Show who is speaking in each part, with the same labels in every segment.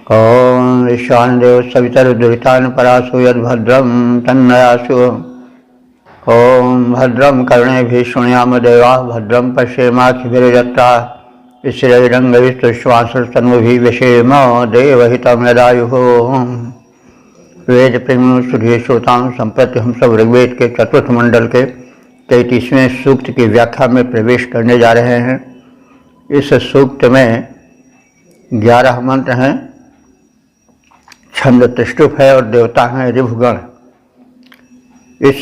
Speaker 1: ओम ईशानदेव सवितरुद्रितान् परासु यद्भद्रं तन्नयासु। ओम भद्रं कर्णेभिः शृणुयाम देवाः भद्रं पश्येमाक्षिभिर्यत्राः स्थिरैरङ्गैस्तुष्टुवांसस्तनूभिः व्यशेम देवहितं यदायुः। वेद प्रेम सुधीर श्रोताओं, संप्रति हम सब ऋग्वेद के चतुर्थ मंडल के 33वें सूक्त की व्याख्या में प्रवेश करने जा रहे हैं। इस सूक्त में 11 मंत्र हैं, छंद त्रिष्टुप है और देवता हैं ऋभुगण। इस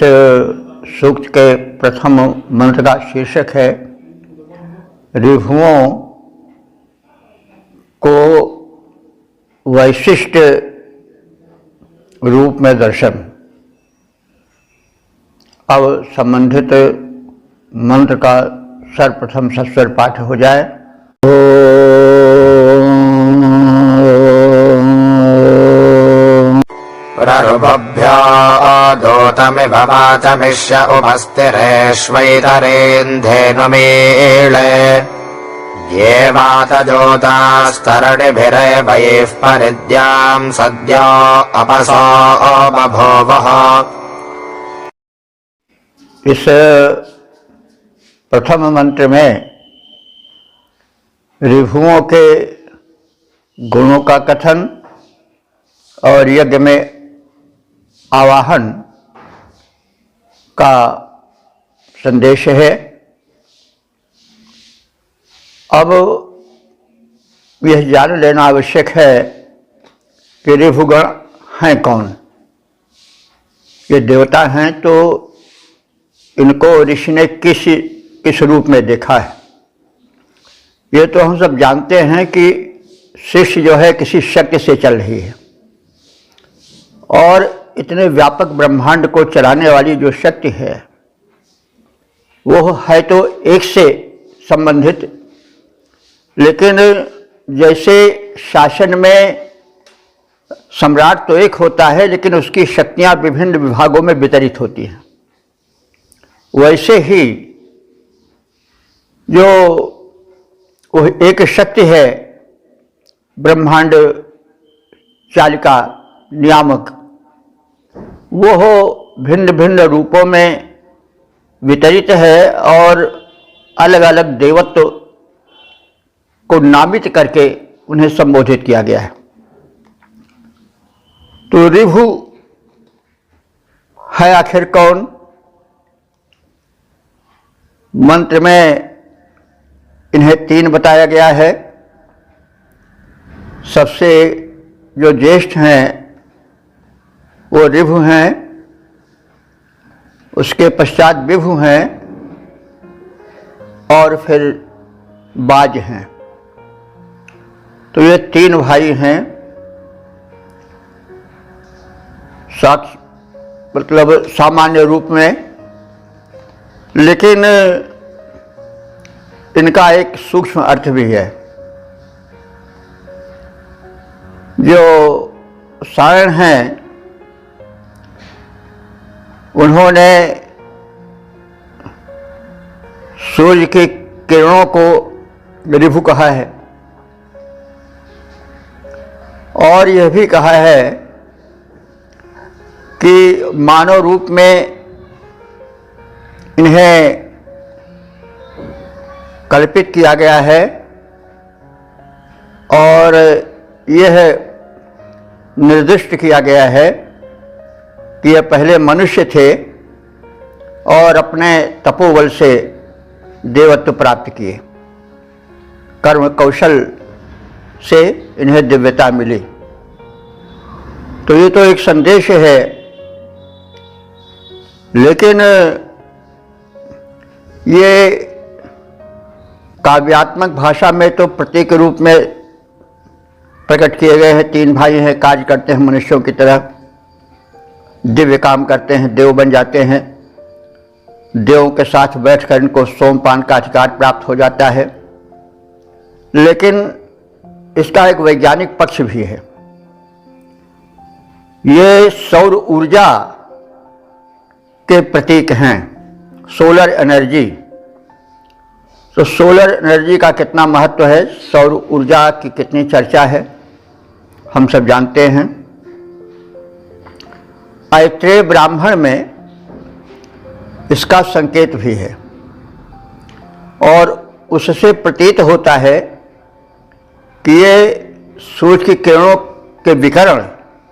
Speaker 1: सूक्त के प्रथम मंत्र का शीर्षक है ऋभुओं को वैशिष्ट रूप में दर्शन। अब संबंधित मंत्र का सर्वप्रथम सस्वर पाठ हो जाए।
Speaker 2: प्ररुभभ्यादोतमिव वाचमिष्य उपस्थिरेष्वैतरेन्धेनुमीळे ये वातजोतास्तरणिभिरेवैः परिद्यां सद्यो अपसो बभूवः।
Speaker 1: इस प्रथम मंत्र में ऋभुओं के गुणों का कथन और यज्ञ में आवाहन का संदेश है। अब यह जान लेना आवश्यक है कि ऋभुगण हैं कौन। ये देवता हैं तो इनको ऋषि ने किस रूप में देखा है। ये तो हम सब जानते हैं कि सृष्टि जो है किसी शक्ति से चल रही है और इतने व्यापक ब्रह्मांड को चलाने वाली जो शक्ति है वो है तो एक से संबंधित, लेकिन जैसे शासन में सम्राट तो एक होता है लेकिन उसकी शक्तियां विभिन्न विभागों में वितरित होती हैं, वैसे ही जो एक शक्ति है ब्रह्मांड चालिका नियामक, वो भिन्न भिन्न रूपों में वितरित है और अलग अलग देवत्व को नामित करके उन्हें संबोधित किया गया है। तो ऋभु है आखिर कौन? मंत्र में इन्हें 3 बताया गया है। सबसे जो ज्येष्ठ हैं वो ऋभु हैं, उसके पश्चात विभु हैं और फिर बाज हैं। तो ये 3 भाई हैं। मतलब सामान्य रूप में, लेकिन इनका एक सूक्ष्म अर्थ भी है। जो सायण हैं उन्होंने सूर्य की किरणों को ऋभु कहा है और यह भी कहा है कि मानव रूप में इन्हें कल्पित किया गया है और यह निर्दिष्ट किया गया है कि यह पहले मनुष्य थे और अपने तपोबल से देवत्व प्राप्त किए, कर्म कौशल से इन्हें दिव्यता मिली। तो ये तो एक संदेश है, लेकिन ये काव्यात्मक भाषा में तो प्रतीक रूप में प्रकट किए गए हैं। 3 भाई हैं, कार्य करते हैं मनुष्यों की तरह, दिव्य काम करते हैं, देव बन जाते हैं। देवों के साथ बैठकर इनको सोमपान का अधिकार प्राप्त हो जाता है। लेकिन इसका एक वैज्ञानिक पक्ष भी है। ये सौर ऊर्जा के प्रतीक हैं, सोलर एनर्जी। तो सोलर एनर्जी का कितना महत्व है, सौर ऊर्जा की कितनी चर्चा है, हम सब जानते हैं। ऐत्रेय ब्राह्मण में इसका संकेत भी है और उससे प्रतीत होता है कि ये सूर्य की किरणों के विकर्ण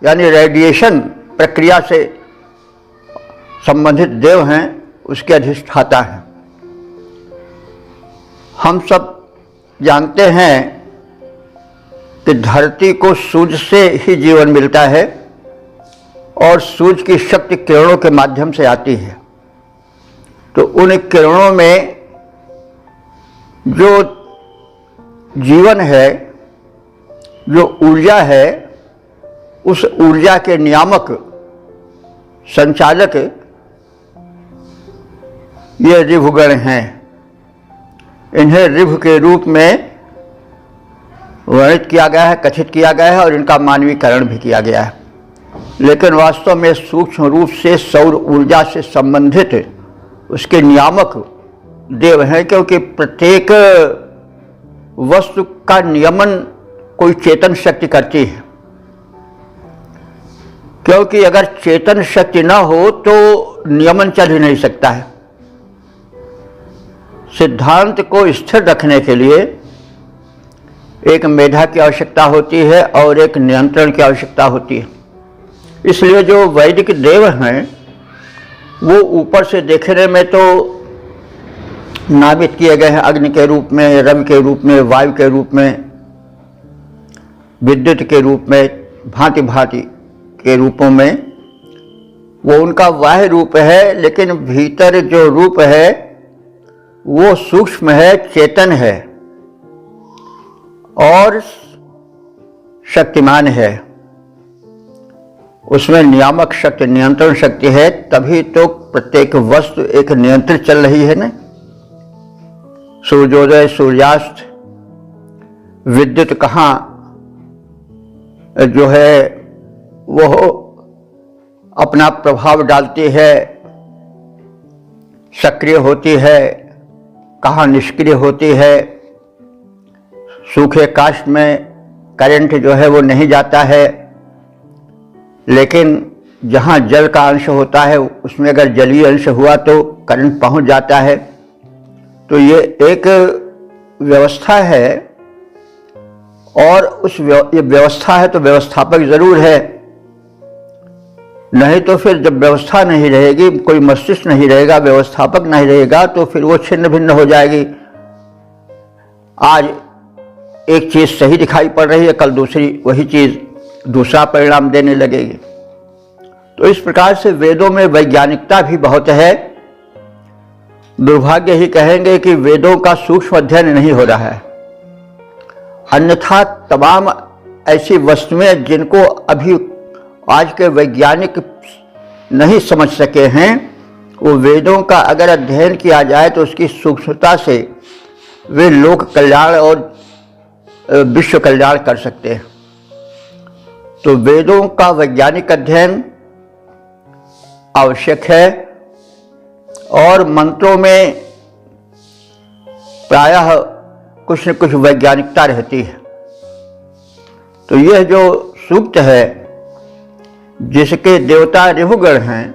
Speaker 1: यानी रेडिएशन प्रक्रिया से संबंधित देव हैं, उसके अधिष्ठाता हैं। हम सब जानते हैं कि धरती को सूर्य से ही जीवन मिलता है और सूर्य की शक्ति किरणों के माध्यम से आती है। तो उन किरणों में जो जीवन है, जो ऊर्जा है, उस ऊर्जा के नियामक, संचालक ये ऋभुगण हैं। इन्हें ऋभु के रूप में वर्णित किया गया है, कथित किया गया है और इनका मानवीकरण भी किया गया है। लेकिन वास्तव में सूक्ष्म रूप से सौर ऊर्जा से संबंधित उसके नियामक देव हैं, क्योंकि प्रत्येक वस्तु का नियमन कोई चेतन शक्ति करती है। क्योंकि अगर चेतन शक्ति न हो तो नियमन चल ही नहीं सकता है। सिद्धांत को स्थिर रखने के लिए एक मेधा की आवश्यकता होती है और एक नियंत्रण की आवश्यकता होती है। इसलिए जो वैदिक देव हैं वो ऊपर से देखने में तो नामित किए गए हैं, अग्नि के रूप में, रवि के रूप में, वायु के रूप में, विद्युत के रूप में, भांति भांति के रूपों में। वो उनका बाह्य रूप है, लेकिन भीतर जो रूप है वो सूक्ष्म है, चेतन है और शक्तिमान है। उसमें नियामक शक्ति, नियंत्रण शक्ति है, तभी तो प्रत्येक वस्तु एक नियंत्रित चल रही है ना। सूर्योदय, सूर्यास्त, विद्युत कहाँ जो है वो अपना प्रभाव डालती है, सक्रिय होती है, कहाँ निष्क्रिय होती है। सूखे काष्ठ में करंट जो है वो नहीं जाता है, लेकिन जहाँ जल का अंश होता है उसमें अगर जलीय अंश हुआ तो करंट पहुँच जाता है। तो ये एक व्यवस्था है और ये व्यवस्था है तो व्यवस्थापक जरूर है। नहीं तो फिर जब व्यवस्था नहीं रहेगी, कोई मस्तिष्क नहीं रहेगा, व्यवस्थापक नहीं रहेगा, तो फिर वो छिन्न भिन्न हो जाएगी। आज एक चीज सही दिखाई पड़ रही है, कल दूसरी वही चीज दूसरा परिणाम देने लगेगी। तो इस प्रकार से वेदों में वैज्ञानिकता भी बहुत है। दुर्भाग्य ही कहेंगे कि वेदों का सूक्ष्म अध्ययन नहीं हो रहा है। अन्यथा तमाम ऐसी वस्तुएं जिनको अभी आज के वैज्ञानिक नहीं समझ सके हैं, वो वेदों का अगर अध्ययन किया जाए तो उसकी सूक्ष्मता से वे लोक कल्याण और विश्व कल्याण कर सकते हैं। तो वेदों का वैज्ञानिक अध्ययन आवश्यक है और मंत्रों में प्रायः कुछ न कुछ वैज्ञानिकता रहती है। तो यह जो सूक्त है जिसके देवता ऋभुगण हैं,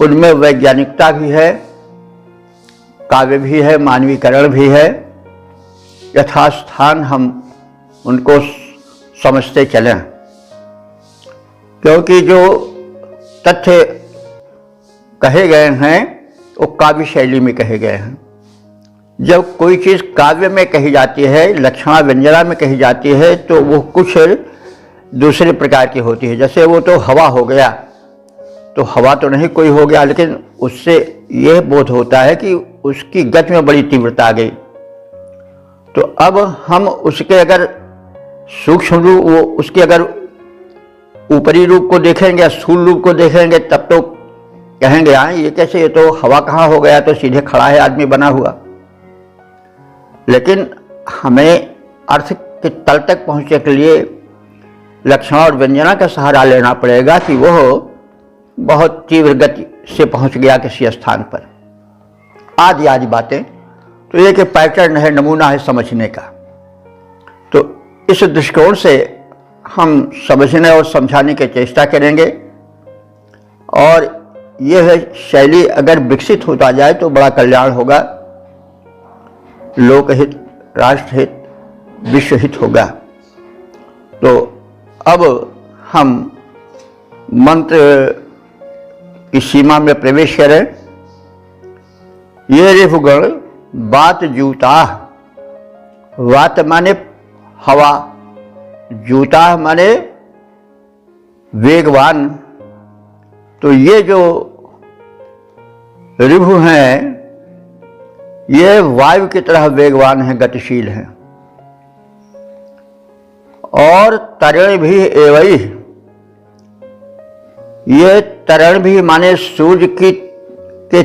Speaker 1: उनमें वैज्ञानिकता भी है, काव्य भी है, मानवीकरण भी है। यथास्थान हम उनको समझते चलें, क्योंकि जो तथ्य कहे गए हैं वो काव्य शैली में कहे गए हैं। जब कोई चीज़ काव्य में कही जाती है, लक्षणा व्यंजना में कही जाती है, तो वो कुछ दूसरे प्रकार की होती है। जैसे वो तो हवा हो गया, तो हवा तो नहीं कोई हो गया, लेकिन उससे यह बोध होता है कि उसकी गति में बड़ी तीव्रता आ गई। तो अब हम उसके अगर सूक्ष्म रूप, वो उसके अगर ऊपरी रूप को देखेंगे या स्थूल रूप को देखेंगे, तब तो कहेंगे हाँ ये कैसे, ये तो हवा कहाँ हो गया, तो सीधे खड़ा है आदमी बना हुआ। लेकिन हमें अर्थ के तल तक पहुँचने के लिए लक्षण और व्यंजना का सहारा लेना पड़ेगा कि वह बहुत तीव्र गति से पहुँच गया किसी स्थान पर, आदि आदि बातें। तो ये कि पैटर्न है, नमूना है समझने का। तो इस दृष्टिकोण से हम समझने और समझाने की चेष्टा करेंगे। और यह शैली अगर विकसित होता जाए तो बड़ा कल्याण होगा, लोकहित, राष्ट्रहित, विश्वहित होगा। तो अब हम मंत्र की सीमा में प्रवेश करें। ये रिपुगण वात जूता, वात माने हवा, जूता माने वेगवान। तो ये जो रिभु हैं ये वायु की तरह वेगवान हैं, गतिशील हैं। और तरण भी एवं, ये तरण भी माने सूर्य की के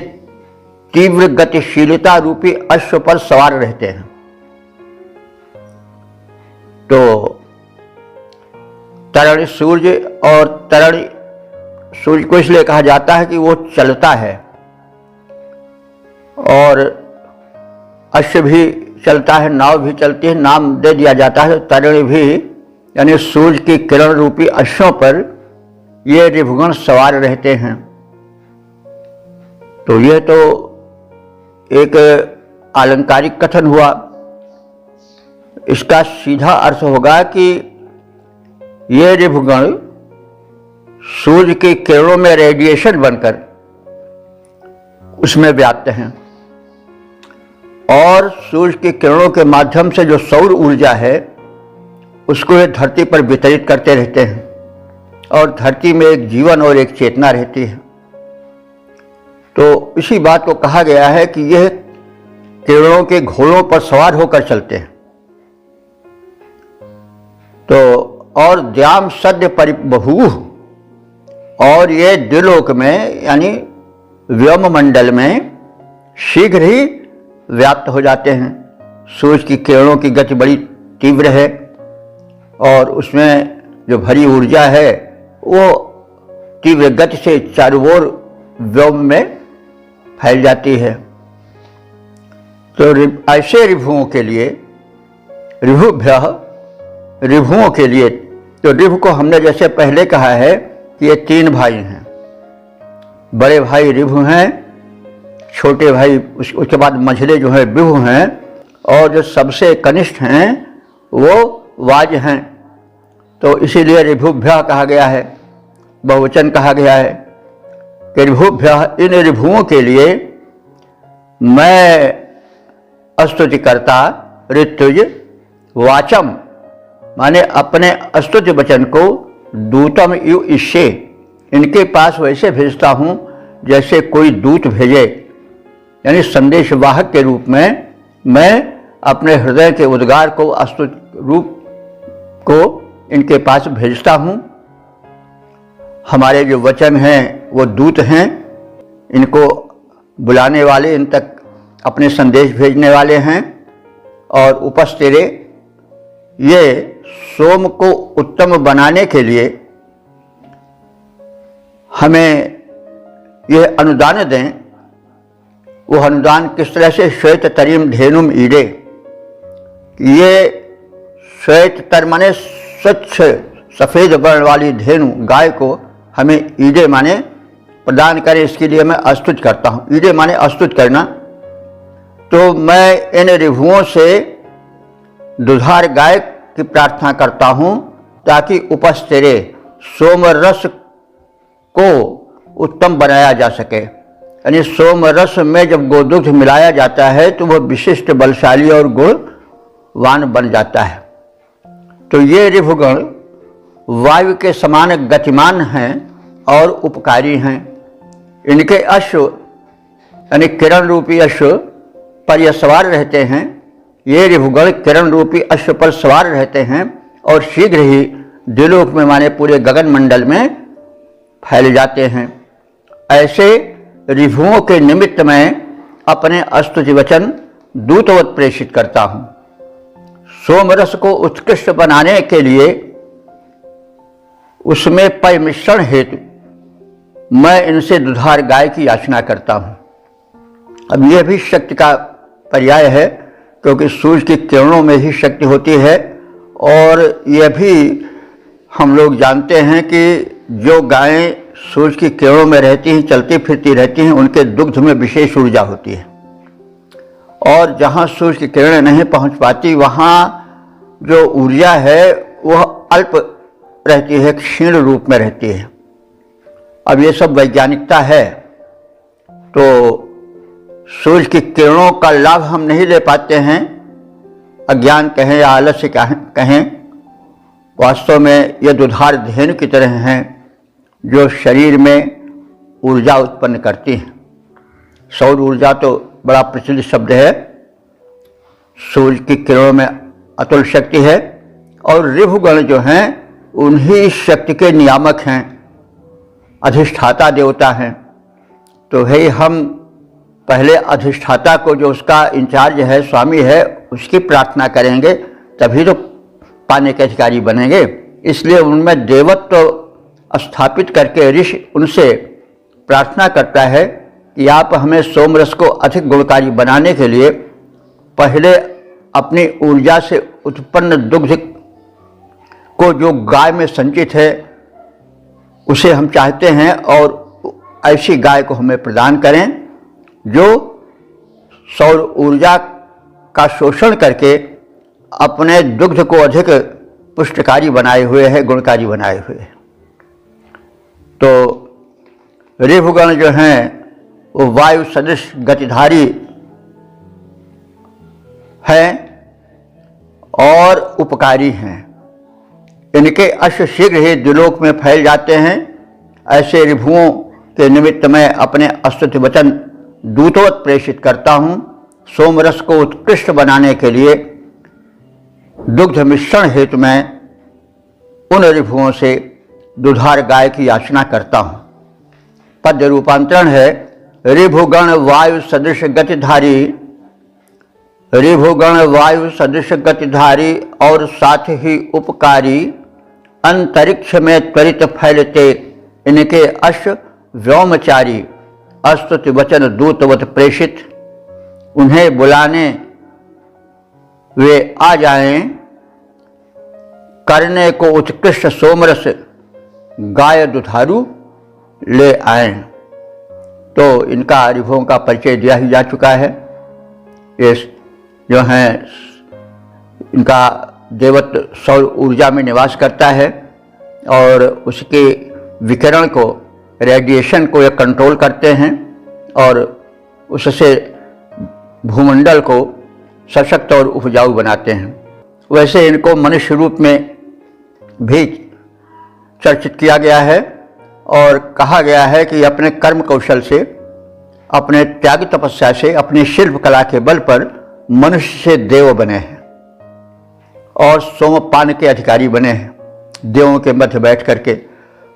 Speaker 1: तीव्र गतिशीलता रूपी अश्व पर सवार रहते हैं। तो तरण सूर्य, और तरण सूर्य को इसलिए कहा जाता है कि वो चलता है, और अश्व भी चलता है, नाव भी चलती है, नाम दे दिया जाता है। तरण भी यानी सूर्य की किरण रूपी अश्वों पर ये रिभुगण सवार रहते हैं। तो यह तो एक आलंकारिक कथन हुआ। इसका सीधा अर्थ होगा कि ये रिभुगण सूर्य की किरणों में रेडिएशन बनकर उसमें व्याप्त हैं, और सूर्य की किरणों के माध्यम से जो सौर ऊर्जा है उसको ये धरती पर वितरित करते रहते हैं, और धरती में एक जीवन और एक चेतना रहती है। तो इसी बात को कहा गया है कि यह किरणों के घोड़ों पर सवार होकर चलते हैं। तो और द्याम सद्य परिबभूः, और ये द्विलोक में यानी व्योम मंडल में शीघ्र ही व्याप्त हो जाते हैं। सूर्य की किरणों की गति बड़ी तीव्र है, और उसमें जो भरी ऊर्जा है वो तीव्र गति से चारों ओर व्योम में फैल जाती है। तो ऐसे रिभुओं के लिए, रिभुओं के लिए, तो रिभु को हमने जैसे पहले कहा है कि ये 3 भाई हैं। बड़े भाई रिभु हैं, छोटे भाई उसके बाद मझले जो है विभु हैं, और जो सबसे कनिष्ठ हैं वो वाज हैं। तो इसीलिए रिभुभ्यः कहा गया है, बहुवचन कहा गया है कि रिभुभ्यः, इन रिभुओं के लिए मैं स्तुति करता, ऋतुज वाचम माने अपने स्तुति वचन को दूतम इव इष्ये, इनके पास वैसे भेजता हूँ जैसे कोई दूत भेजे, यानी संदेश वाहक के रूप में मैं अपने हृदय के उद्गार को, स्तुति रूप को इनके पास भेजता हूँ। हमारे जो वचन हैं वो दूत हैं, इनको बुलाने वाले, इन तक अपने संदेश भेजने वाले हैं। और उपस्थिरे, ये सोम को उत्तम बनाने के लिए हमें यह अनुदान दें। वो अनुदान किस तरह से? श्वेत तरीम धेनुम ईडे, ये श्वेत तर माने स्वच्छ सफ़ेद वर्ण वाली धेनु गाय को हमें ईडे माने प्रदान करें, इसके लिए मैं स्तुति करता हूँ। ईडे माने स्तुति करना। तो मैं इन रिभुओं से दुधार गाय की प्रार्थना करता हूँ ताकि उपस्थिरे सोम रस को उत्तम बनाया जा सके। यानी सोम रस में जब गोदुग्ध मिलाया जाता है तो वह विशिष्ट, बलशाली और गुणवान बन जाता है। तो ये रिभुगण वायु के समान गतिमान हैं और उपकारी हैं। इनके अश्व यानी किरण रूपी अश्व पर यह सवार रहते हैं। ये रिभुगण किरण रूपी अश्व पर सवार रहते हैं और शीघ्र ही द्विलोक में माने पूरे गगन मंडल में फैल जाते हैं। ऐसे रिभुओं के निमित्त मैं अपने स्तुति वचन दूतवत प्रेषित करता हूँ। सोमरस को उत्कृष्ट बनाने के लिए उसमें पय मिश्रण हेतु मैं इनसे दुधार गाय की याचना करता हूँ। अब यह भी शक्ति का पर्याय है, क्योंकि सूर्य की किरणों में ही शक्ति होती है, और यह भी हम लोग जानते हैं कि जो गायें सूरज की किरणों में रहती हैं, चलती फिरती रहती हैं, उनके दुग्ध में विशेष ऊर्जा होती है। और जहाँ सूरज की किरणें नहीं पहुँच पाती वहाँ जो ऊर्जा है वह अल्प रहती है, क्षीण रूप में रहती है। अब ये सब वैज्ञानिकता है, तो सूरज की किरणों का लाभ हम नहीं ले पाते हैं, अज्ञान कहें या आलस्य कहें। वास्तव में ये दुधार धेनु की तरह हैं जो शरीर में ऊर्जा उत्पन्न करती हैं। सौर ऊर्जा तो बड़ा प्रचलित शब्द है। सूर्य की किरणों में अतुल शक्ति है और ऋभुगण जो हैं उन्हीं शक्ति के नियामक हैं, अधिष्ठाता देवता हैं। तो है हम पहले अधिष्ठाता को, जो उसका इंचार्ज है, स्वामी है, उसकी प्रार्थना करेंगे, तभी तो पाने के अधिकारी बनेंगे। इसलिए उनमें देवत्व स्थापित करके ऋषि उनसे प्रार्थना करता है कि आप हमें सोमरस को अधिक गुणकारी बनाने के लिए पहले अपनी ऊर्जा से उत्पन्न दुग्ध को, जो गाय में संचित है, उसे हम चाहते हैं और ऐसी गाय को हमें प्रदान करें जो सौर ऊर्जा का शोषण करके अपने दुग्ध को अधिक पुष्टकारी बनाए हुए है, गुणकारी बनाए हुए है। तो ऋभुगण जो हैं वो वायु सदृश गतिधारी हैं और उपकारी हैं। इनके अश्व शीघ्र ही द्युलोक में फैल जाते हैं। ऐसे ऋभुओं के निमित्त मैं अपने स्तुति वचन दूतवत प्रेषित करता हूँ। सोमरस को उत्कृष्ट बनाने के लिए दुग्ध मिश्रण हेतु मैं उन ऋभुओं से दुधार गाय की याचना करता हूँ। पद्य रूपांतरण है ऋभुगण वायु सदृश गतिधारी, ऋभुगण वायु सदृश गतिधारी और साथ ही उपकारी, अंतरिक्ष में त्वरित फैलते इनके अश्व व्योमचारी, स्तुति वचन दूतवत प्रेषित। उन्हें बुलाने वे आ जाएं, करने को उत्कृष्ट सोमरस गाय दुधारू ले आएं। तो इनका ऋभुओं का परिचय दिया ही जा चुका है। ये जो हैं इनका देवत्व सौर ऊर्जा में निवास करता है और उसके विकिरण को, रेडिएशन को ये कंट्रोल करते हैं और उससे भूमंडल को सशक्त और उपजाऊ बनाते हैं। वैसे इनको मनुष्य रूप में भी चर्चित किया गया है और कहा गया है कि अपने कर्म कौशल से, अपने त्याग तपस्या से, अपनी शिल्प कला के बल पर मनुष्य से देव बने हैं और सोमपान के अधिकारी बने हैं, देवों के मध्य बैठ करके।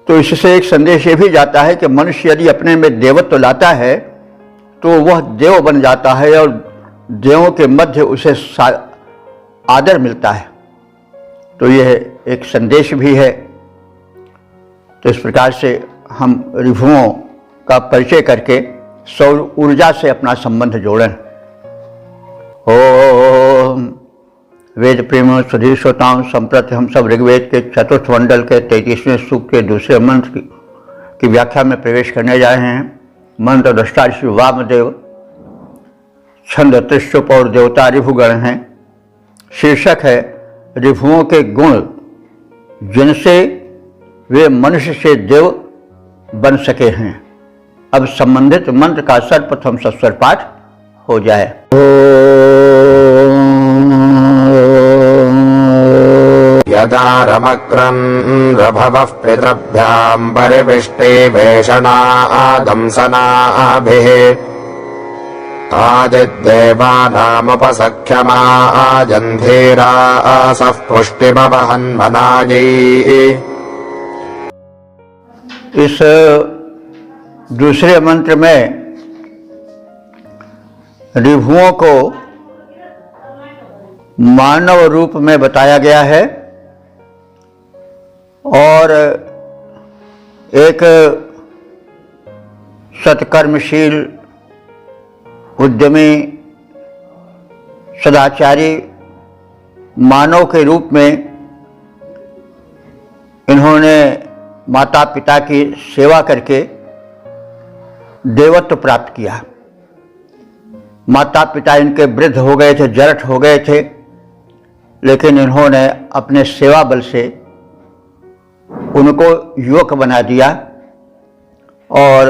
Speaker 1: तो इससे एक संदेश ये भी जाता है कि मनुष्य यदि अपने में देवत्व लाता है तो वह देव बन जाता है और देवों के मध्य उसे आदर मिलता है। तो यह एक संदेश भी है। तो इस प्रकार से हम ऋभुओं का परिचय करके सौर ऊर्जा से अपना संबंध जोड़ें। ओम वेद प्रेम सुधीर श्रोताओं, संप्रति हम सब ऋग्वेद के चतुर्थ मंडल के 33वें सूक्त के दूसरे मंत्र की व्याख्या में प्रवेश करने जा रहे हैं। मंत्र दृष्टा ऋषि वामदेव, छंद त्रिशुप और देवता ऋभुगण हैं। शीर्षक है ऋभुओं के गुण जिनसे वे मनुष्य से देव बन सके हैं। अब संबंधित मंत्र का सर्वप्रथम सस्वर पाठ हो जाए।
Speaker 2: यदा रमक्रन् रभवः पितृभ्याम् परिविष्टे वेषणादंसनाभिः आदिदेवानामुपसख्यमाजन्धीरासः पुष्टिमवहन्मनायै।
Speaker 1: इस दूसरे मंत्र में ऋभुओं को मानव रूप में बताया गया है और एक सत्कर्मशील, उद्यमी, सदाचारी मानव के रूप में इन्होंने माता पिता की सेवा करके देवत्व प्राप्त किया। माता पिता इनके वृद्ध हो गए थे, जरठ हो गए थे, लेकिन इन्होंने अपने सेवा बल से उनको युवक बना दिया और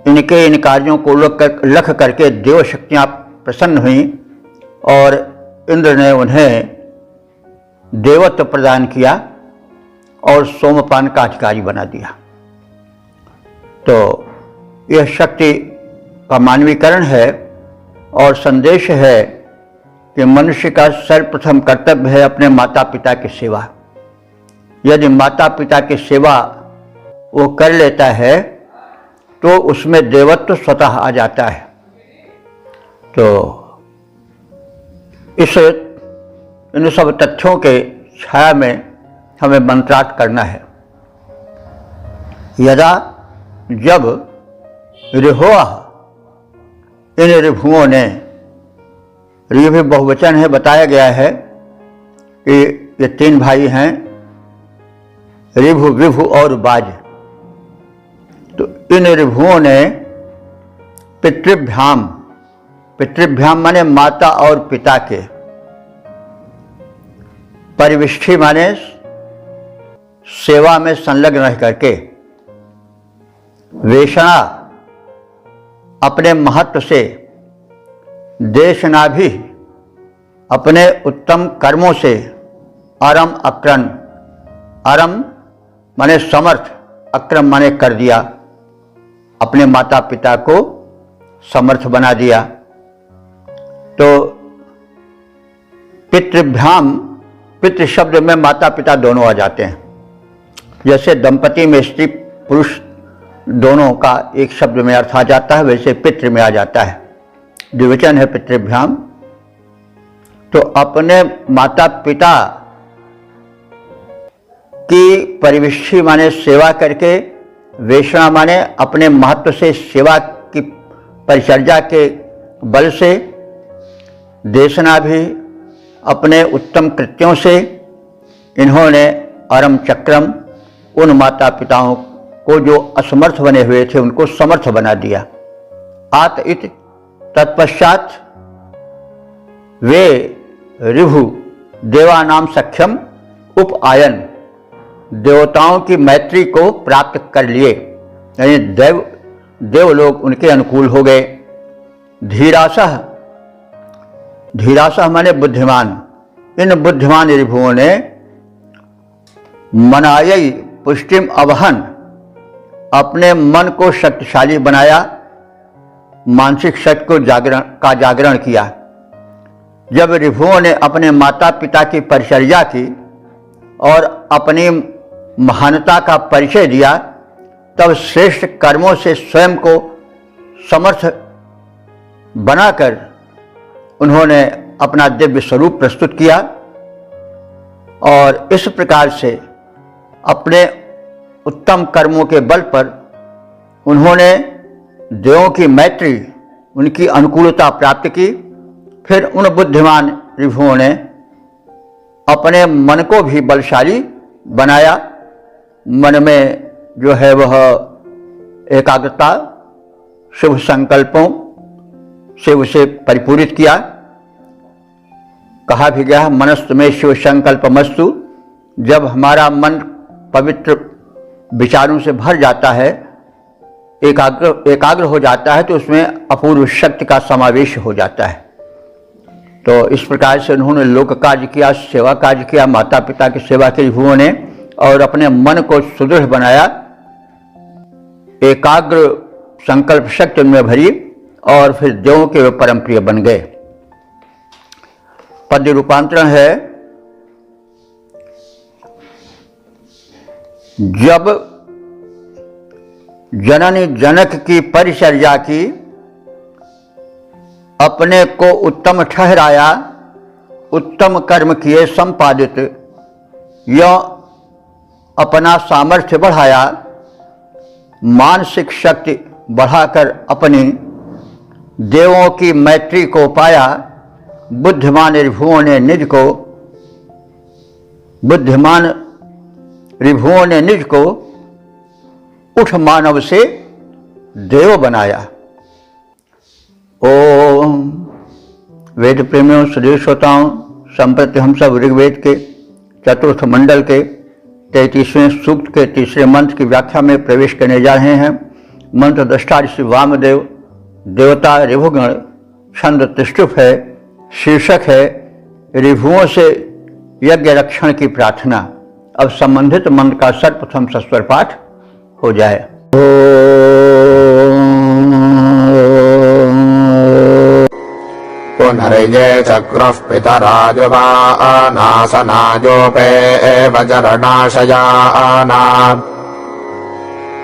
Speaker 1: इनके इन कार्यों को लख करके देव शक्तियाँ प्रसन्न हुई और इंद्र ने उन्हें देवत्व प्रदान किया और सोमपान का अधिकारी बना दिया। तो यह शक्ति का मानवीकरण है और संदेश है कि मनुष्य का सर्वप्रथम कर्तव्य है अपने माता पिता की सेवा। यदि माता पिता की सेवा वो कर लेता है तो उसमें देवत्व स्वतः आ जाता है। तो इन सब तथ्यों के छाया में हमें मंत्रार्थ करना है। यदा जब रिहोआ, इन रिभुओं ने, ये भी बहुवचन है, बताया गया है कि ये तीन भाई हैं, रिभु, विभु और बाज। तो इन रिभुओं ने पितृभ्याम, पितृभ्याम माने माता और पिता के, परिविष्ठी माने सेवा में संलग्न रह करके, वेषणा अपने महत्व से, देशनाभि अपने उत्तम कर्मों से, अरम अक्रम, अरम माने समर्थ, अक्रम माने कर दिया, अपने माता पिता को समर्थ बना दिया। तो पितृभ्याम, पितृ शब्द में माता पिता दोनों आ जाते हैं। जैसे दंपति में स्त्री पुरुष दोनों का एक शब्द में अर्थ आ जाता है, वैसे पितृ में आ जाता है, द्विवचन है पितृभ्याम। तो अपने माता पिता की परिविष्ठी माने सेवा करके, वेषणा माने अपने महत्व से, सेवा की परिचर्या के बल से, देशना भी अपने उत्तम कृत्यों से, इन्होंने अरम चक्रम, उन माता पिताओं को जो असमर्थ बने हुए थे उनको समर्थ बना दिया। आत इत, तत्पश्चात वे रिभु देवानाम सख्यम उपआयन, देवताओं की मैत्री को प्राप्त कर लिए, यानी देव लोग उनके अनुकूल हो गए। धीरासह, धीरासह माने बुद्धिमान, इन बुद्धिमान रिभुओं ने मनायई पुष्टिम अवहन, अपने मन को शक्तिशाली बनाया, मानसिक शक्ति को जागरण किया। जब रिभुओं ने अपने माता पिता की परिचर्या की और अपनी महानता का परिचय दिया, तब श्रेष्ठ कर्मों से स्वयं को समर्थ बनाकर उन्होंने अपना दिव्य स्वरूप प्रस्तुत किया और इस प्रकार से अपने उत्तम कर्मों के बल पर उन्होंने देवों की मैत्री, उनकी अनुकूलता प्राप्त की। फिर उन बुद्धिमान रिभुओं ने अपने मन को भी बलशाली बनाया, मन में जो है वह एकाग्रता, शुभ संकल्पों से उसे परिपूरित किया। कहा भी गया है, मनस्तु में शिव संकल्पमस्तु, जब हमारा मन पवित्र विचारों से भर जाता है, एकाग्र हो जाता है, तो उसमें अपूर्व शक्ति का समावेश हो जाता है। तो इस प्रकार से उन्होंने लोक कार्य किया, सेवा कार्य किया, माता पिता की सेवा की रिभुओं ने, और अपने मन को सुदृढ़ बनाया, एकाग्र संकल्प शक्ति उनमें भरी और फिर देवों के वे परम प्रिय बन गए। पद्य रूपांतरण है, जब जननी जनक की परिचर्या की, अपने को उत्तम ठहराया, उत्तम कर्म किए संपादित, यह अपना सामर्थ्य बढ़ाया, मानसिक शक्ति बढ़ाकर अपनी देवों की मैत्री को पाया, बुद्धिमान रिभुओं ने निज को बुद्धिमान रिभुओं ने निज को उठ मानव से देव बनाया। ओम वेद प्रेमियों, श्री श्रोताओं, संप्रति हम सब ऋग्वेद के चतुर्थ मंडल के 33वें सूक्त के तीसरे मंत्र की व्याख्या में प्रवेश करने जा रहे हैं। मंत्र दृष्टा ऋषि वामदेव, देवता ऋभुगण, छंद तिष्टुप है, शीर्षक है ऋभुओं से यज्ञ रक्षण की प्रार्थना। अब संबंधित मंत्र का सर्वप्रथम सस्वर पाठ हो जाए।
Speaker 2: पुनर्ये चक्रः पितराजुवानासनाजोपे वज्रनाशयाना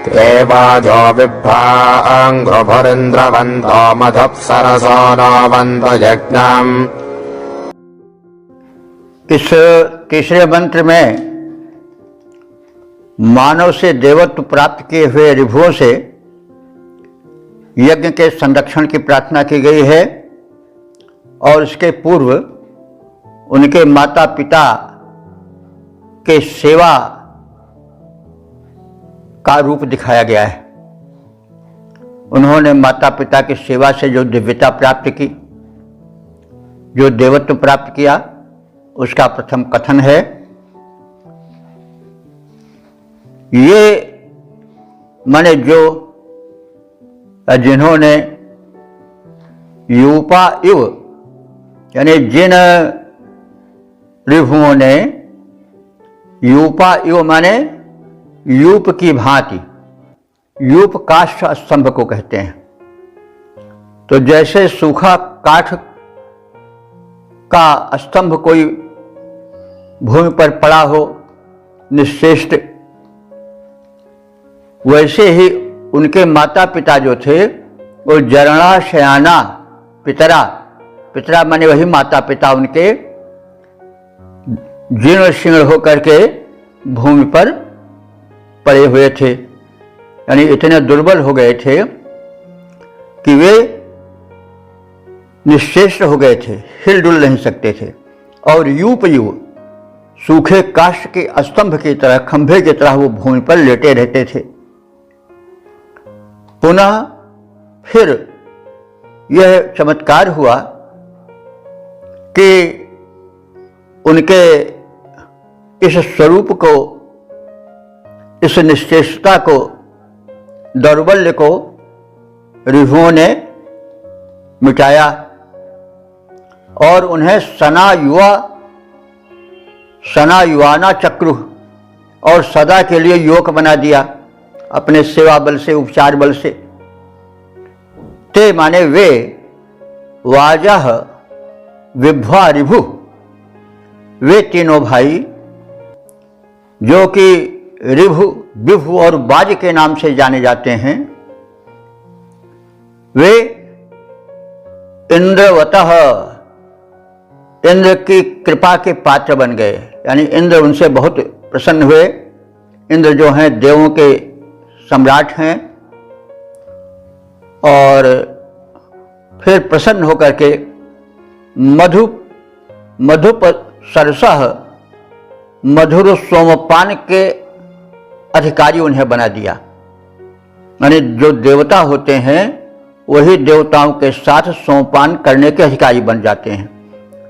Speaker 2: ते वाजो विभ्राङ्गृभुरिन्द्रवन्तो मधुप्सरसो नवन्तो यज्ञम्।
Speaker 1: इस तीसरे मंत्र में मानव से देवत्व प्राप्त किए हुए ऋभुओं से यज्ञ के संरक्षण की प्रार्थना की गई है और इसके पूर्व उनके माता पिता के सेवा का रूप दिखाया गया है। उन्होंने माता पिता की सेवा से जो दिव्यता प्राप्त की, जो देवत्व प्राप्त किया, उसका प्रथम कथन है। ये माने जो जिन्होंने यूपा इव यानी जिन ऋभुओं ने यूपा इव माने यूप की भांति, यूप काष्ठ स्तंभ को कहते हैं। तो जैसे सूखा काठ का स्तंभ कोई भूमि पर पड़ा हो निश्चेष्ट, वैसे ही उनके माता पिता जो थे वो जरणाशयाना, पितरा, पितरा माने वही माता पिता उनके जीर्ण शीर्ण होकर के भूमि पर पड़े हुए थे, यानी इतने दुर्बल हो गए थे कि वे निश्चेष्ट हो गए थे, हिलडुल नहीं सकते थे। और यूप युव सूखे काष्ठ के स्तंभ की तरह, खंभे की तरह वो भूमि पर लेटे रहते थे। पुनः फिर यह चमत्कार हुआ कि उनके इस स्वरूप को, इस निश्चेष्टता को, दौर्बल्य को ऋभुओं ने मिटाया और उन्हें सना युवाना चक्रु और सदा के लिए युवक बना दिया अपने सेवा बल से, उपचार बल से। ते माने वे, वाजह विभ्वा ऋभु, वे तीनों भाई जो कि ऋभु, विभु और बाज के नाम से जाने जाते हैं, वे इंद्रवतः, इंद्र की कृपा के पात्र बन गए, यानी इंद्र उनसे बहुत प्रसन्न हुए। इंद्र जो हैं देवों के सम्राट हैं और फिर प्रसन्न होकर के मधुप सरसह, मधुर सोमपान के अधिकारी उन्हें बना दिया। यानी जो देवता होते हैं वही देवताओं के साथ सोमपान करने के अधिकारी बन जाते हैं।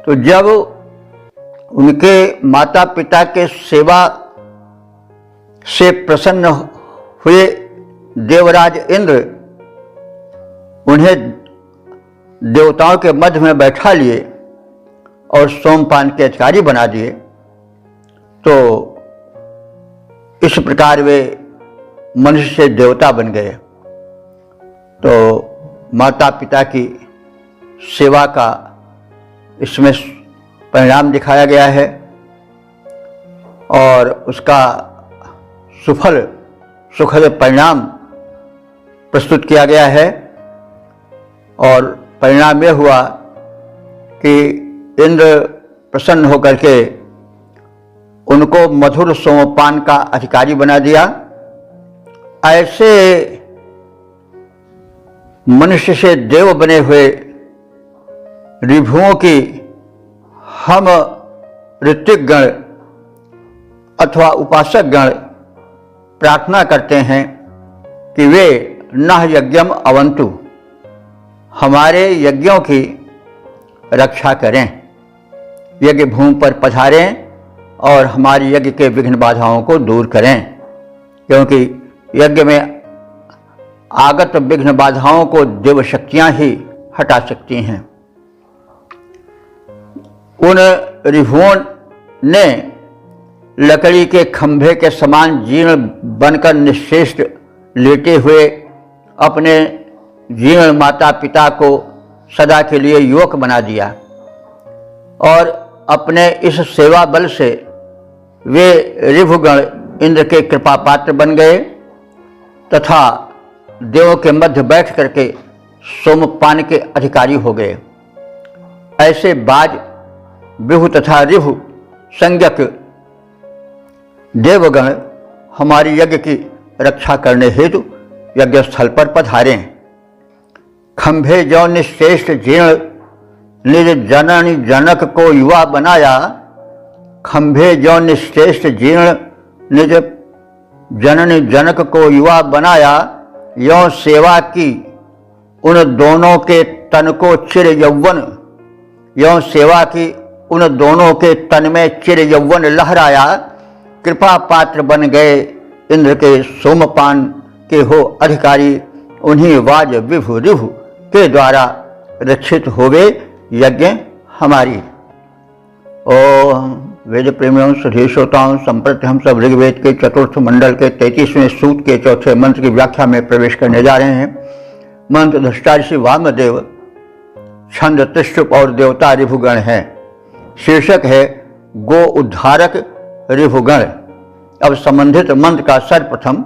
Speaker 1: तो जब उनके माता पिता के सेवा से प्रसन्न हुए देवराज इंद्र उन्हें देवताओं के मध्य में बैठा लिए और सोमपान के अधिकारी बना दिए। तो इस प्रकार वे मनुष्य से देवता बन गए। तो माता पिता की सेवा का इसमें परिणाम दिखाया गया है और उसका सुखद परिणाम प्रस्तुत किया गया है। और परिणाम यह हुआ कि इंद्र प्रसन्न होकर के उनको मधुर सोमपान का अधिकारी बना दिया। ऐसे मनुष्य से देव बने हुए ऋभुओं की हम ऋत्विक गण अथवा उपासक गण प्रार्थना करते हैं कि वे नः यज्ञम अवंतु, हमारे यज्ञों की रक्षा करें, यज्ञ भूमि पर पधारें और हमारे यज्ञ के विघ्न बाधाओं को दूर करें, क्योंकि यज्ञ में आगत विघ्न बाधाओं को देव शक्तियां ही हटा सकती हैं। उन ऋभुओं ने लकड़ी के खंभे के समान जीर्ण बनकर निश्चेष्ट लेटे हुए अपने जीर्ण माता पिता को सदा के लिए युवक बना दिया और अपने इस सेवा बल से वे ऋभुगण इंद्र के कृपा पात्र बन गए तथा देवों के मध्य बैठ करके सोमपान के अधिकारी हो गए। ऐसे बाज विभु तथा ऋभु संज्ञक देवगण हमारी यज्ञ की रक्षा करने हेतु यज्ञ स्थल पर पधारें। खंभे जो निश्रेष्ठ जीर्ण निज जननी जनक को युवा बनाया, खंभे जो निश्रेष्ठ जीर्ण निज जननी जनक को युवा बनाया, यों सेवा की उन दोनों के तन को चिर यौवन, यों सेवा की उन दोनों के तन में चिर यौवन लहराया, कृपा पात्र बन गए इंद्र के सोमपान के हो अधिकारी, उन्हीं वाज विभु ऋभु के द्वारा रक्षित हो गए यज्ञ हमारी। ओम वेद प्रेमियों सभी श्रोताओं, संप्रति हम सब ऋग्वेद के चतुर्थ मंडल के 33वें सूक्त के चौथे मंत्र की व्याख्या में प्रवेश करने जा रहे हैं। मंत्र दृष्टा ऋषि वामदेव, छंद त्रिशुप और देवता ऋभुगण है। शीर्षक है गो उद्धारक ऋभुगण। अब संबंधित मंत्र का सर्वप्रथम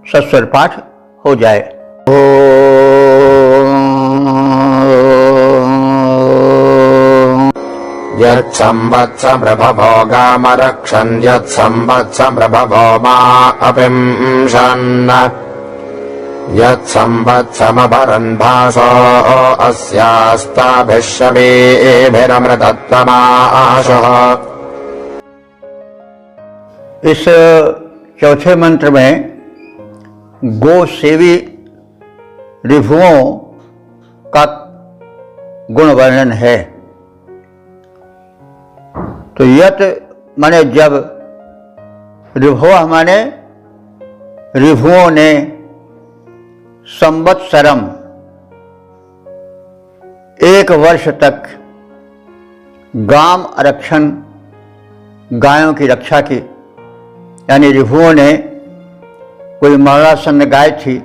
Speaker 1: सस्वर पाठ हो जाए।
Speaker 2: यत्संवत्समृभवो गामरक्षन् यत्संवत्समृभवो मा अपिंशन् यत्संवत्समभरन् भासो अस्यास्ताभिश्वमेभिरमृतत्वमाशः।
Speaker 1: इस चौथे मंत्र में गो सेवी ऋभुओं का गुण वर्णन है। तो यत माने जब, ऋभुआ माने ऋभुओं ने, संवत्सरम 1 वर्ष तक गाम आरक्षण गायों की रक्षा की, यानी ऋभुओं ने कोई मरणासन्न गाय थी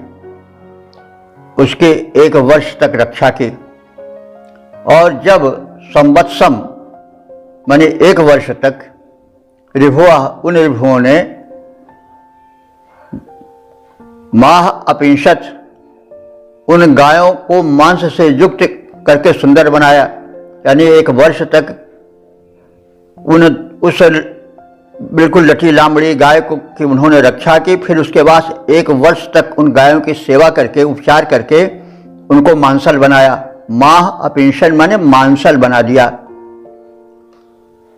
Speaker 1: उसके 1 वर्ष तक रक्षा की, और जब संवत्सम माने 1 वर्ष तक ऋभुआ उन ऋभुओं ने माह अपिंशत उन गायों को मांस से युक्त करके सुंदर बनाया, यानी 1 वर्ष तक उस बिल्कुल लठी लामड़ी गाय को की उन्होंने रक्षा की। फिर उसके बाद 1 वर्ष तक उन गायों की सेवा करके, उपचार करके उनको मांसल बनाया। माह अपिंशन माने मांसल बना दिया।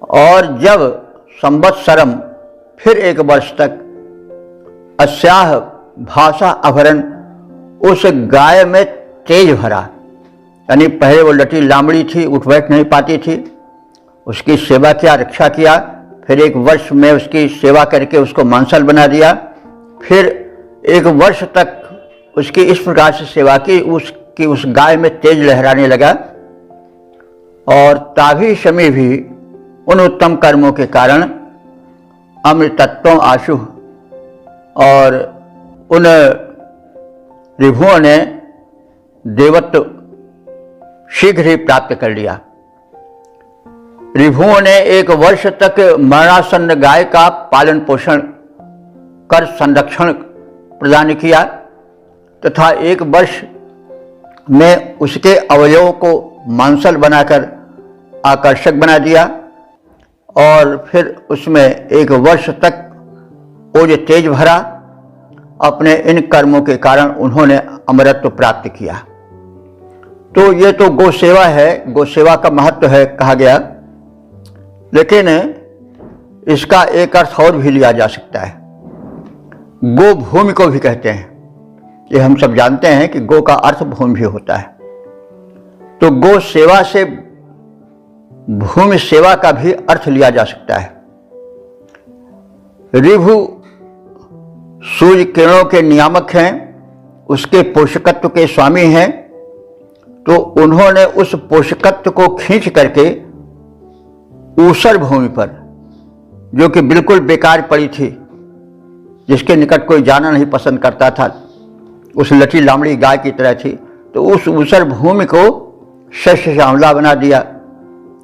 Speaker 1: और जब संवत्सरम फिर 1 वर्ष तक अस्याह भाषा अभरण, उस गाय में तेज भरा, यानी पहले वो लटी लामड़ी थी, उठ बैठ नहीं पाती थी, उसकी सेवा किया, रक्षा किया। फिर 1 वर्ष में उसकी सेवा करके उसको मांसल बना दिया। फिर 1 वर्ष तक उसकी इस प्रकार से सेवा की उसकी उस गाय में तेज लहराने लगा। और ताभी शमी भी उन उत्तम कर्मों के कारण अमृतत्वों आशु, और उन ऋभुओं ने देवत्व शीघ्र ही प्राप्त कर लिया। ऋभुओं ने 1 वर्ष तक मरणासन्न गाय का पालन पोषण कर संरक्षण प्रदान किया तथा 1 वर्ष में उसके अवयवों को मांसल बनाकर आकर्षक बना दिया। और फिर उसमें 1 वर्ष तक ओज तेज भरा। अपने इन कर्मों के कारण उन्होंने अमरत्व प्राप्त किया। तो ये तो गौ सेवा है, गौ सेवा का महत्व है कहा गया। लेकिन इसका एक अर्थ और भी लिया जा सकता है। गो भूमि को भी कहते हैं। ये हम सब जानते हैं कि गो का अर्थ भूमि भी होता है। तो गो सेवा से भूमि सेवा का भी अर्थ लिया जा सकता है। ऋभु सूर्य किरणों के नियामक हैं, उसके पोषकत्व के स्वामी हैं। तो उन्होंने उस पोषकत्व को खींच करके ऊसर भूमि पर, जो कि बिल्कुल बेकार पड़ी थी, जिसके निकट कोई जाना नहीं पसंद करता था, उस लटी लामड़ी गाय की तरह थी, तो उस ऊसर भूमि को शस्य श्यामला बना दिया।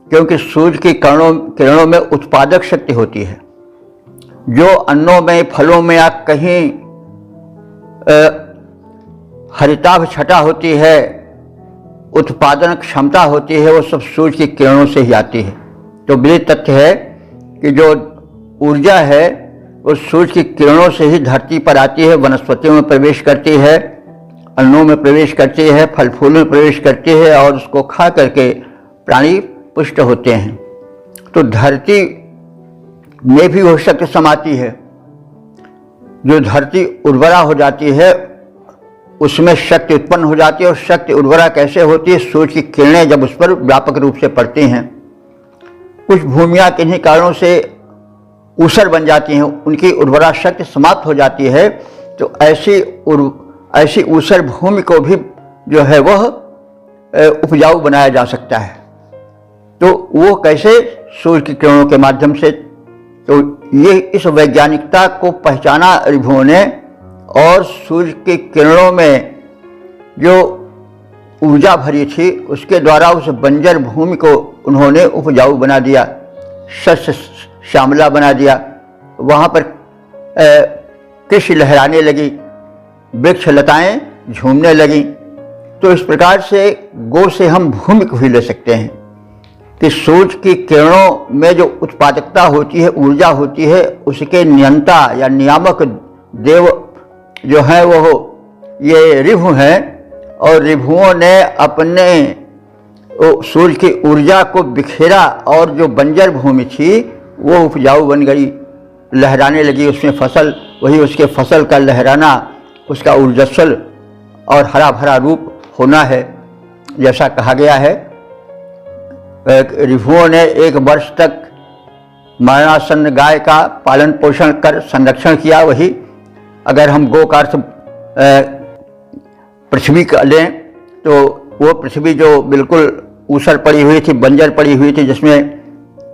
Speaker 1: क्योंकि सूर्य की किरणों में उत्पादक शक्ति होती है, जो अन्नों में, फलों में या कहीं हरिताभ छटा होती है, उत्पादन क्षमता होती है, वो सब सूर्य की किरणों से ही आती है। तो विदित तथ्य है कि जो ऊर्जा है वो सूर्य की किरणों से ही धरती पर आती है, वनस्पतियों में प्रवेश करती है, अन्नों में प्रवेश करती है, फल फूलों में प्रवेश करती है और उसको खा करके प्राणी पुष्ट होते हैं। तो धरती में भी वो शक्ति समाती है। जो धरती उर्वरा हो जाती है उसमें शक्ति उत्पन्न हो जाती है। और शक्ति उर्वरा कैसे होती है? सूर्य की किरणें जब उस पर व्यापक रूप से पड़ती हैं। कुछ भूमियाँ किन्हीं कारणों से ऊसर बन जाती हैं, उनकी उर्वरा शक्ति समाप्त हो जाती है। तो ऐसी ऊसर भूमि को भी जो है वह उपजाऊ बनाया जा सकता है। तो वो कैसे? सूर्य की किरणों के माध्यम से। तो ये इस वैज्ञानिकता को पहचाना ऋभुओं ने, और सूर्य की किरणों में जो ऊर्जा भरी थी उसके द्वारा उस बंजर भूमि को उन्होंने उपजाऊ बना दिया, शस्य श्यामला बना दिया। वहाँ पर कृषि लहराने लगी, वृक्ष लताएं झूमने लगी। तो इस प्रकार से गो से हम भूमि को भी ले सकते हैं कि सूर्य की किरणों में जो उत्पादकता होती है, ऊर्जा होती है, उसके नियंता या नियामक देव जो है वो ये ऋभु हैं। और ऋभुओं ने अपने सूर्य की ऊर्जा को बिखेरा और जो बंजर भूमि थी वो उपजाऊ बन गई, लहराने लगी उसमें फसल। वही उसके फसल का लहराना, उसका ऊर्जस्वल और हरा भरा रूप होना है। जैसा कहा गया है, ऋभुओं ने 1 वर्ष तक मरणासन्न गाय का पालन पोषण कर संरक्षण किया। वही अगर हम गो का अर्थ पृथ्वी का लें तो वो पृथ्वी जो बिल्कुल ऊसर पड़ी हुई थी, बंजर पड़ी हुई थी, जिसमें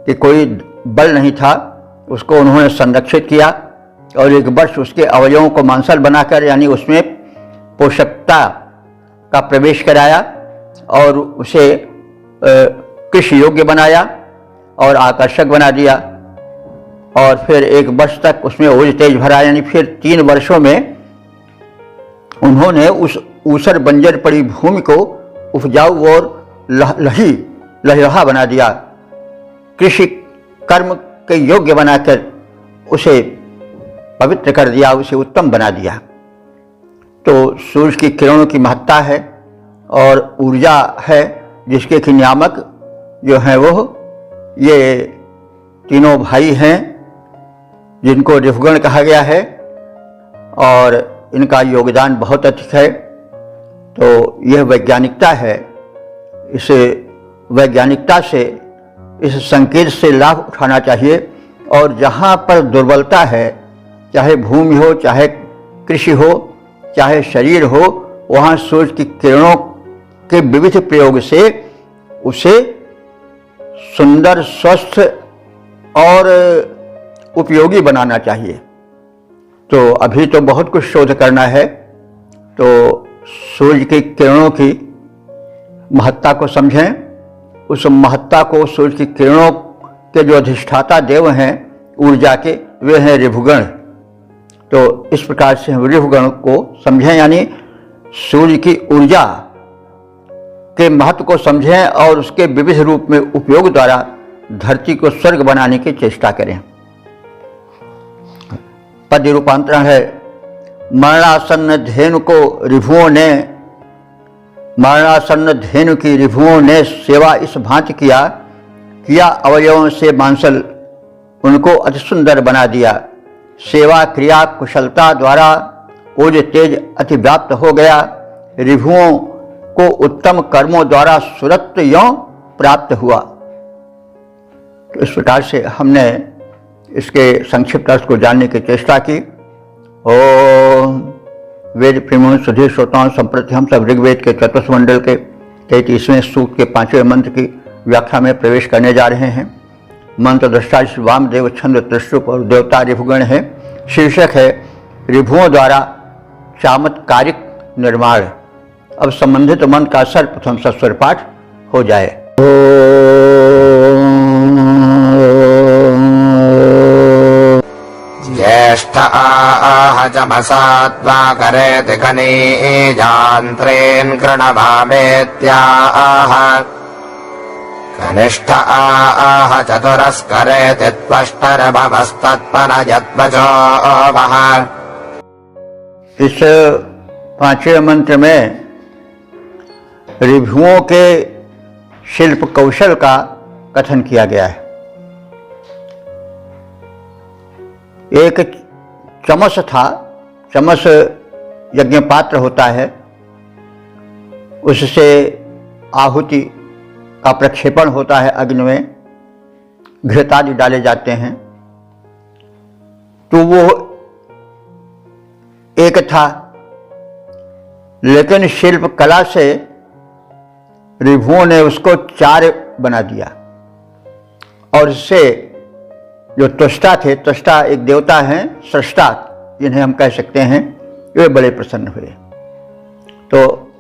Speaker 1: कि कोई बल नहीं था, उसको उन्होंने संरक्षित किया और 1 वर्ष उसके अवयवों को मांसल बनाकर, यानी उसमें पोषकता का प्रवेश कराया और उसे कृषि योग्य बनाया और आकर्षक बना दिया। और फिर 1 वर्ष तक उसमें ओज तेज भरा, यानी फिर 3 वर्षों में उन्होंने उस ऊसर बंजर पड़ी भूमि को उपजाऊ और लहलहा बना दिया, कृषि कर्म के योग्य बनाकर उसे पवित्र कर दिया, उसे उत्तम बना दिया। तो सूर्य की किरणों की महत्ता है और ऊर्जा है, जिसके कि नियामक जो हैं वो ये तीनों भाई हैं, जिनको ऋभुगण कहा गया है और इनका योगदान बहुत अधिक है। तो यह वैज्ञानिकता है। इस वैज्ञानिकता से, इस संकेत से लाभ उठाना चाहिए। और जहाँ पर दुर्बलता है, चाहे भूमि हो, चाहे कृषि हो, चाहे शरीर हो, वहाँ सूर्य की किरणों के विविध प्रयोग से उसे सुंदर, स्वस्थ और उपयोगी बनाना चाहिए। तो अभी तो बहुत कुछ शोध करना है। तो सूर्य की किरणों की महत्ता को समझें, उस महत्ता को सूर्य की किरणों के जो अधिष्ठाता देव हैं ऊर्जा के, वे हैं ऋभुगण। तो इस प्रकार से हम ऋभुगण को समझें, यानी सूर्य की ऊर्जा के महत्व को समझें और उसके विविध रूप में उपयोग द्वारा धरती को स्वर्ग बनाने की चेष्टा करें। पद्य रूपांतरण है, मरणासन्न धेनु को ऋभुओं ने, मरणासन्न धेनु की ऋभुओं ने सेवा इस भांति किया अवयवों से मांसल उनको अति सुंदर बना दिया। सेवा क्रिया कुशलता द्वारा ओज तेज अति व्याप्त हो गया। ऋभुओं को उत्तम कर्मों द्वारा सुरत्व यों प्राप्त हुआ। तो इस प्रकार से हमने इसके संक्षिप्त अर्थ को जानने की चेष्टा की। ओम वेद प्रेमियों सुधीर श्रोताओं, संप्रति हम सब ऋग्वेद के चतुर्थ मंडल के 33वें सूक्त के 5वें मंत्र की व्याख्या में प्रवेश करने जा रहे हैं। मंत्र दृष्टा वामदेव छंद त्रिशूप और देवता ऋभुगण है। शीर्षक है ऋभुओं द्वारा चमत्कारिक निर्माण। अब संबंधित मंत्र का सर्वप्रथम सस्वर पाठ हो जाए।
Speaker 2: ज्येष्ठ आह चमसात्वा करेति कनीजान्त्रेन् कृणभावेत्याह कनिष्ठ आह चतुरस्करेति त्वष्टरभवस्तत्पनजत्वचो वः।
Speaker 1: इस 5वें मंत्र में ऋभुओं के शिल्प कौशल का कथन किया गया है। एक चमस था, चमस यज्ञ पात्र होता है, उससे आहुति का प्रक्षेपण होता है, अग्नि में घृतादि डाले जाते हैं। तो वो एक था, लेकिन शिल्प कला से ऋभुओं ने उसको 4 बना दिया और इससे जो त्वष्टा थे, त्वष्टा एक देवता हैं, सृष्टा जिन्हें हम कह सकते हैं, वे बड़े प्रसन्न हुए। तो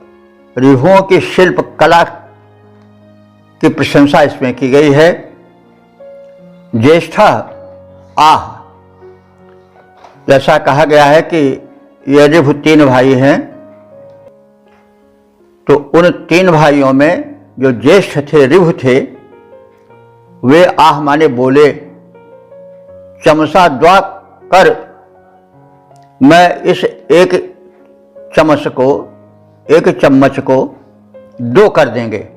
Speaker 1: ऋभुओं की शिल्प कला की प्रशंसा इसमें की गई है। ज्येष्ठ आह, जैसा कहा गया है कि ये ऋभु 3 भाई हैं, तो उन 3 भाइयों में जो ज्येष्ठ थे, ऋभु थे, वे आह माने बोले, चमसा द्वा कर मैं इस एक चम्मच को 2 कर देंगे,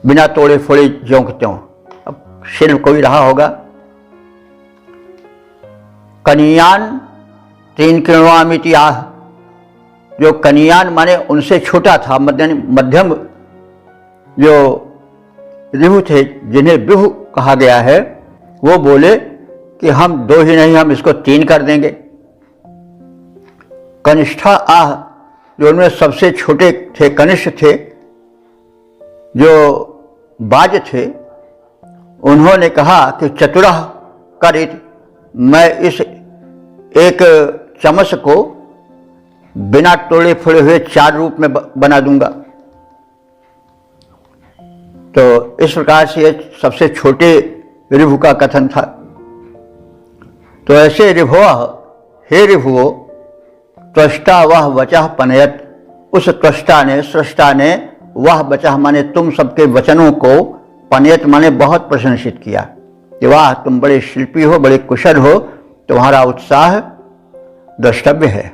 Speaker 1: बिना तोड़े फोड़े ज्यों के त्यों। अब शिल्प कोई रहा होगा। कनियान 3 किण्वामिति आह, जो कनियान माने उनसे छोटा था, मध्यम जो ऋभु थे, जिन्हें विभु कहा गया है, वो बोले कि हम 2 ही नहीं, हम इसको 3 कर देंगे। कनिष्ठा आह, जो उनमें सबसे छोटे थे, कनिष्ठ थे, जो बाज थे, उन्होंने कहा कि चतुरः करित, मैं इस एक चम्मच को बिना तोड़े फोड़े हुए 4 रूप में बना दूंगा। तो इस प्रकार से ये सबसे छोटे ऋभु का कथन था। तो ऐसे ऋभुः, हे ऋभुओं, त्वष्टा वह वचः पनयत, उस त्वष्टा ने, सृष्टा ने, वह वचः माने तुम सबके वचनों को, पनयत माने बहुत प्रशंसित किया कि वाह तुम बड़े शिल्पी हो, बड़े कुशल हो, तुम्हारा उत्साह द्रष्टव्य है।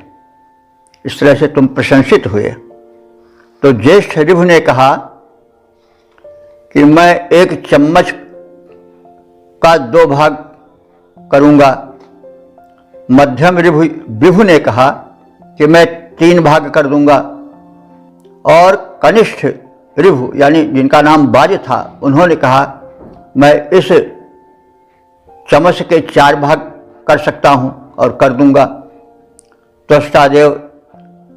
Speaker 1: इस तरह से तुम प्रशंसित हुए। तो ज्येष्ठ ऋभु ने कहा कि मैं एक चम्मच का 2 भाग करूंगा। मध्यम ऋभु ने कहा कि मैं 3 भाग कर दूंगा। और कनिष्ठ ऋभु यानी जिनका नाम बाज था, उन्होंने कहा मैं इस चम्मच के 4 भाग कर सकता हूं और कर दूंगा। त्वष्टादेव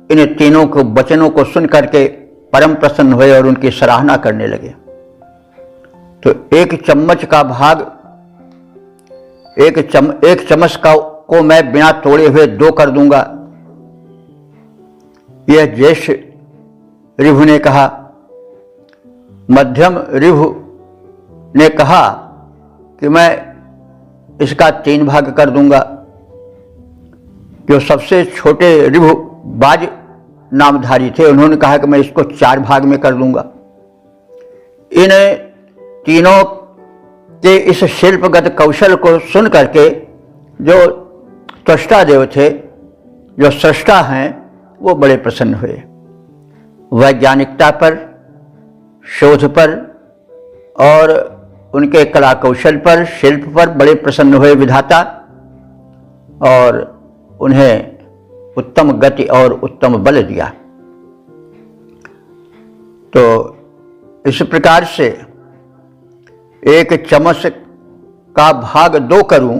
Speaker 1: इन तीनों को वचनों को सुन करके परम प्रसन्न हुए और उनकी सराहना करने लगे। तो एक चम्मच का भाग, एक चम्मच को मैं बिना तोड़े हुए 2 कर दूंगा, यह ज्येष्ठ ऋभु ने कहा। मध्यम ऋभु ने कहा कि मैं इसका 3 भाग कर दूंगा। जो सबसे छोटे ऋभु बाज नामधारी थे, उन्होंने कहा कि मैं इसको 4 भाग में कर दूंगा। इन तीनों के इस शिल्पगत कौशल को सुन करके जो त्वष्टा देव थे, जो सृष्टा हैं, वो बड़े प्रसन्न हुए। वैज्ञानिकता पर, शोध पर और उनके कला कौशल पर, शिल्प पर बड़े प्रसन्न हुए विधाता और उन्हें उत्तम गति और उत्तम बल दिया। तो इस प्रकार से एक चमस का भाग 2 करूं,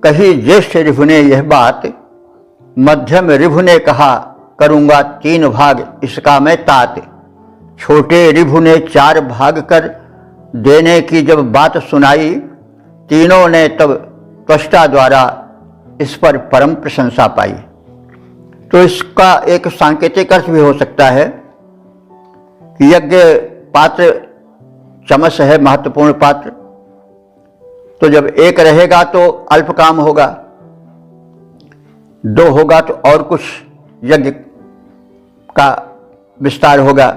Speaker 1: कही ज्येष्ठ रिभु ने यह बात, मध्यम रिभु ने कहा करूंगा 3 भाग इसका मैं तात। छोटे रिभु ने 4 भाग कर देने की जब बात सुनाई, तीनों ने तब त्वष्टा द्वारा इस पर परम प्रशंसा पाई। तो इसका एक सांकेतिक अर्थ भी हो सकता है कि यज्ञ पात्र चमस है, महत्वपूर्ण पात्र, तो जब एक रहेगा तो अल्प काम होगा, 2 होगा तो और कुछ यज्ञ का विस्तार होगा,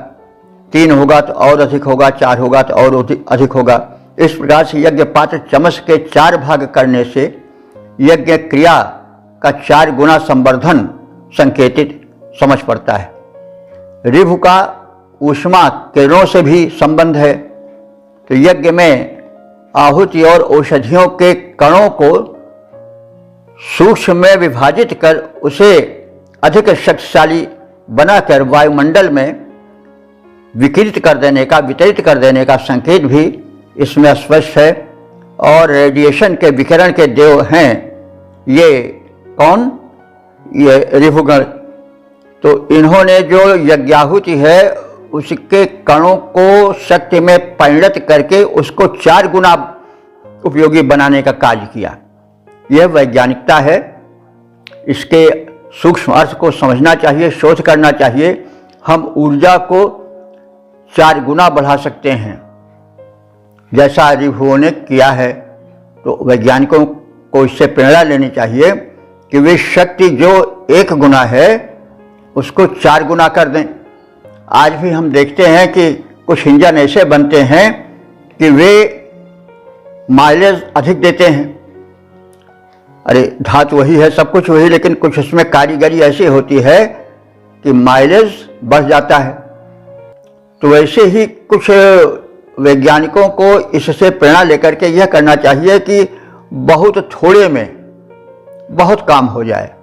Speaker 1: 3 होगा तो और अधिक होगा, 4 होगा तो और अधिक होगा। इस प्रकार से यज्ञ पात्र चमस के 4 भाग करने से यज्ञ क्रिया का 4 गुना संवर्धन संकेतित समझ पड़ता है। रिभु का ऊष्मा किरणों से भी संबंध है, तो यज्ञ में आहुति और औषधियों के कणों को सूक्ष्म में विभाजित कर उसे अधिक शक्तिशाली बनाकर वायुमंडल में वितरित कर देने का संकेत भी इसमें स्पष्ट है। और रेडिएशन के विकिरण के देव हैं ये कौन? ये रिभुगण। तो इन्होंने जो यज्ञाहुति है उसके कणों को शक्ति में परिणत करके उसको 4 गुना उपयोगी बनाने का कार्य किया। यह वैज्ञानिकता है, इसके सूक्ष्म अर्थ को समझना चाहिए, शोध करना चाहिए। हम ऊर्जा को 4 गुना बढ़ा सकते हैं जैसा रिभुओं ने किया है। तो वैज्ञानिकों को इससे प्रेरणा लेनी चाहिए कि वे शक्ति जो 1 गुना है उसको 4 गुना कर दें। आज भी हम देखते हैं कि कुछ इंजन ऐसे बनते हैं कि वे माइलेज अधिक देते हैं। अरे धातु वही है, सब कुछ वही, लेकिन कुछ उसमें कारीगरी ऐसी होती है कि माइलेज बढ़ जाता है। तो वैसे ही कुछ वैज्ञानिकों को इससे प्रेरणा लेकर के यह करना चाहिए कि बहुत थोड़े में बहुत काम हो जाए।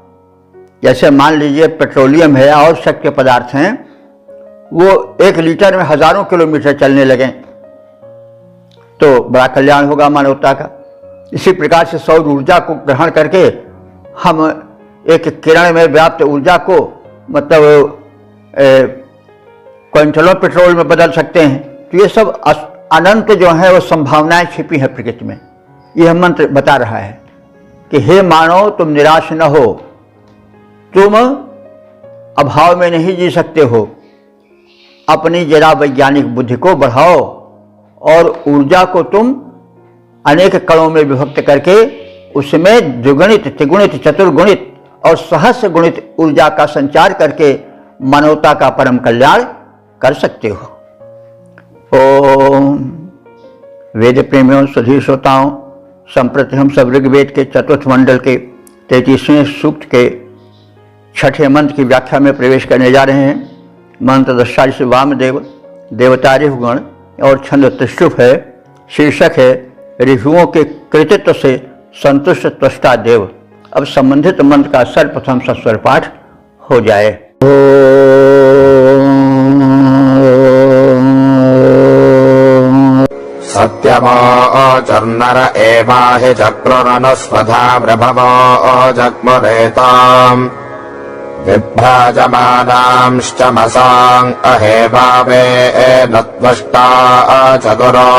Speaker 1: जैसे मान लीजिए पेट्रोलियम है और शक्ति पदार्थ हैं, वो 1 लीटर में हजारों किलोमीटर चलने लगें तो बड़ा कल्याण होगा मानवता का। इसी प्रकार से सौर ऊर्जा को ग्रहण करके हम एक किरण में व्याप्त ऊर्जा को मतलब क्विंटलों पेट्रोल में बदल सकते हैं। तो ये सब अनंत जो है वो संभावनाएं छिपी है प्रकृति में। यह मंत्र बता रहा है कि हे मानव तुम निराश न हो, तुम अभाव में नहीं जी सकते हो। अपनी जरा वैज्ञानिक बुद्धि को बढ़ाओ और ऊर्जा को तुम अनेक कणों में विभक्त करके उसमें द्विगुणित, त्रिगुणित, चतुर्गुणित और सहस्र गुणित ऊर्जा का संचार करके मानवता का परम कल्याण कर सकते हो। ओम वेद प्रेमियों, सुधीर श्रोताओं, संप्रति हम सब ऋग्वेद के 4th मंडल के 33वें सूक्त के 6ठे मंत्र की व्याख्या में प्रवेश करने जा रहे हैं। मंत्र दृष्टादि से वामदेव, देवता रिभुगण और छंद त्रिशुभ है। शीर्षक है रिभुओं के कृतित्व से संतुष्ट त्वष्टा देव। अब संबंधित मंत्र का सर्वप्रथम सस्वर पाठ हो जाए।
Speaker 2: सत्यमोचर्नर एवाहि चक्रुरनुस्वधा प्रभवो जग्मुरेताम् विभ्राजमानांश्च मसाम् अहेवावे नत्वष्टा चतुरो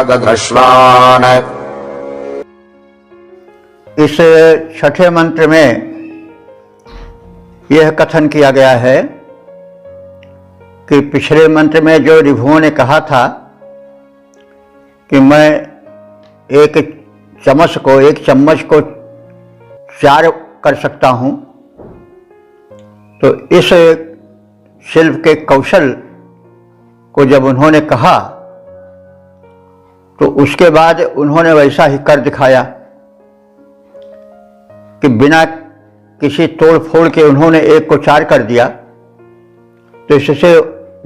Speaker 2: ददृश्वान्।
Speaker 1: इस 6ठे मंत्र में यह कथन किया गया है कि पिछले मंत्र में जो रिभुओं ने कहा था कि मैं एक चम्मच को 4 कर सकता हूं, तो इस शिल्प के कौशल को जब उन्होंने कहा तो उसके बाद उन्होंने वैसा ही कर दिखाया कि बिना किसी तोड़ फोड़ के उन्होंने 1 को 4 कर दिया। तो इससे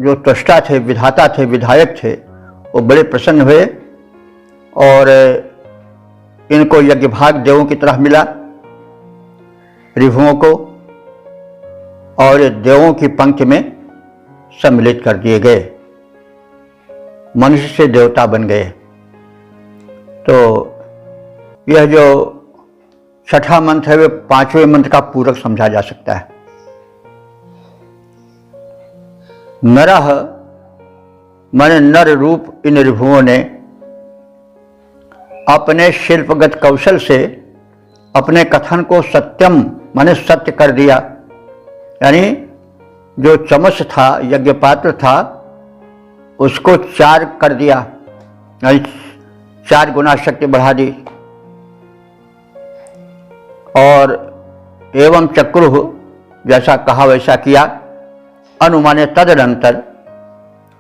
Speaker 1: जो त्वष्टा थे, विधाता थे, विधायक थे, वो बड़े प्रसन्न हुए और इनको यज्ञ भाग देवों की तरह मिला, ऋभुओं को, और देवों की पंक्ति में सम्मिलित कर दिए गए, मनुष्य से देवता बन गए। तो यह जो छठा मंत्र है वे पांचवें मंत्र का पूरक समझा जा सकता है। नरह माने नर रूप इन ऋभुओं ने अपने शिल्पगत कौशल से अपने कथन को सत्यम माने सत्य कर दिया। यानी जो चमच था, यज्ञ पात्र था, उसको 4 कर दिया, यानी 4 गुना शक्ति बढ़ा दी। और एवं चक्रुः जैसा कहा वैसा किया। अनुमाने तदनंतर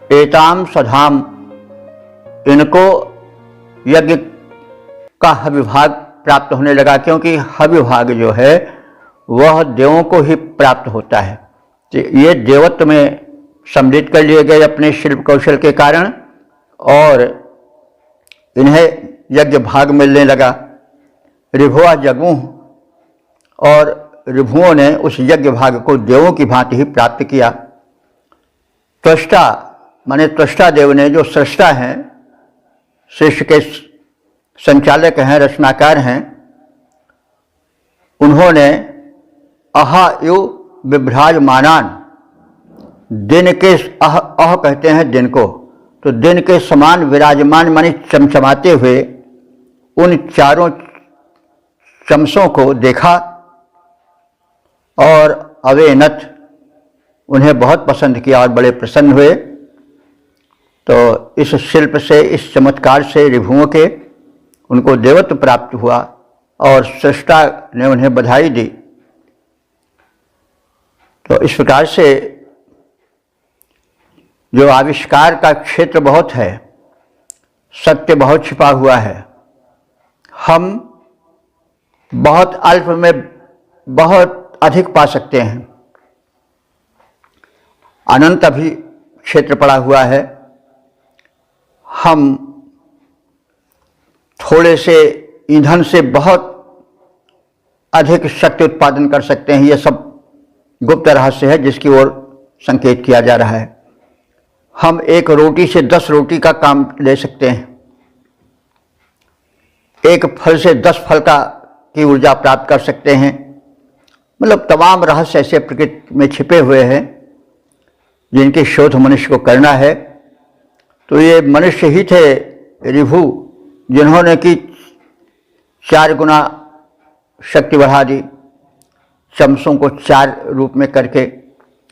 Speaker 1: एताम सधाम, इनको यज्ञ का हविभाग प्राप्त होने लगा, क्योंकि हविभाग जो है वह देवों को ही प्राप्त होता है। तो ये देवत्व में सम्मिलित कर लिए गए अपने शिल्प कौशल के कारण, और इन्हें यज्ञ भाग मिलने लगा। ऋभुआ जगमुः, और ऋभुओं ने उस यज्ञ भाग को देवों की भांति ही प्राप्त किया। त्वष्टा माने त्वष्टा देव ने, जो सृष्टा हैं, सृष्टि के संचालक हैं, रचनाकार हैं, उन्होंने अहा यु विभ्राजमानान, दिन के अह कहते हैं दिन को, तो दिन के समान विराजमान माने चमचमाते हुए उन 4 चमसों को देखा, और अवेनत उन्हें बहुत पसंद किया और बड़े प्रसन्न हुए। तो इस शिल्प से, इस चमत्कार से ऋभुओं के उनको देवत्व प्राप्त हुआ, और सृष्टा ने उन्हें बधाई दी। तो इस प्रकार से जो आविष्कार का क्षेत्र बहुत है, सत्य बहुत छिपा हुआ है, हम बहुत अल्प में बहुत अधिक पा सकते हैं। अनंत अभी क्षेत्र पड़ा हुआ है, हम थोड़े से ईंधन से बहुत अधिक शक्ति उत्पादन कर सकते हैं। यह सब गुप्त रहस्य है जिसकी ओर संकेत किया जा रहा है। हम 1 रोटी से 10 रोटी का काम ले सकते हैं, 1 फल से 10 फल की ऊर्जा प्राप्त कर सकते हैं। मतलब तमाम रहस्य ऐसे प्रकृति में छिपे हुए हैं जिनकी शोध मनुष्य को करना है। तो ये मनुष्य ही थे ऋभु, जिन्होंने कि 4 गुना शक्ति बढ़ा दी, चमसों को 4 रूप में करके।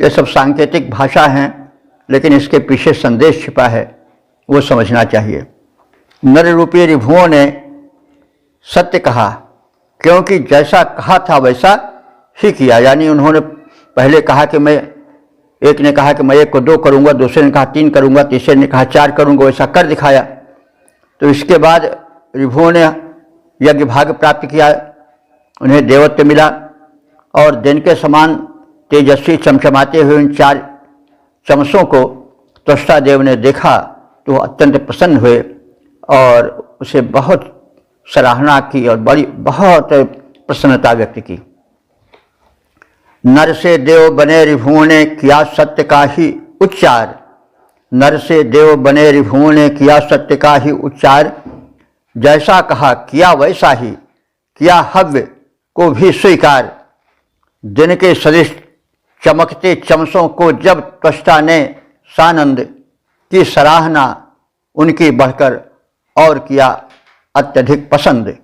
Speaker 1: ये सब सांकेतिक भाषा हैं, लेकिन इसके पीछे संदेश छिपा है, वो समझना चाहिए। नर रूपी ऋभुओं ने सत्य कहा, क्योंकि जैसा कहा था वैसा ही किया। यानी उन्होंने पहले कहा कि एक ने कहा कि मैं 1 को 2 करूंगा, दूसरे ने कहा 3 करूंगा, तीसरे ने कहा 4 करूंगा, वैसा कर दिखाया। तो इसके बाद ऋभुओं ने यज्ञ भाग प्राप्त किया, उन्हें देवत्व मिला, और दिन के समान तेजस्वी चमचमाते हुए उन 4 चमसों को त्वष्टा देव ने देखा तो अत्यंत प्रसन्न हुए और उसे बहुत सराहना की और बहुत प्रसन्नता व्यक्त की। नर से देव बने ऋभुओं ने किया सत्य का ही उच्चार, नर से देव बने ऋभुओं ने किया सत्य का ही उच्चार, जैसा कहा किया वैसा ही किया हव्य को भी स्वीकार। दिन के सदृश चमकते चमसों को जब त्वष्टा ने सानंद की सराहना उनकी बढ़कर और किया अत्यधिक पसंद।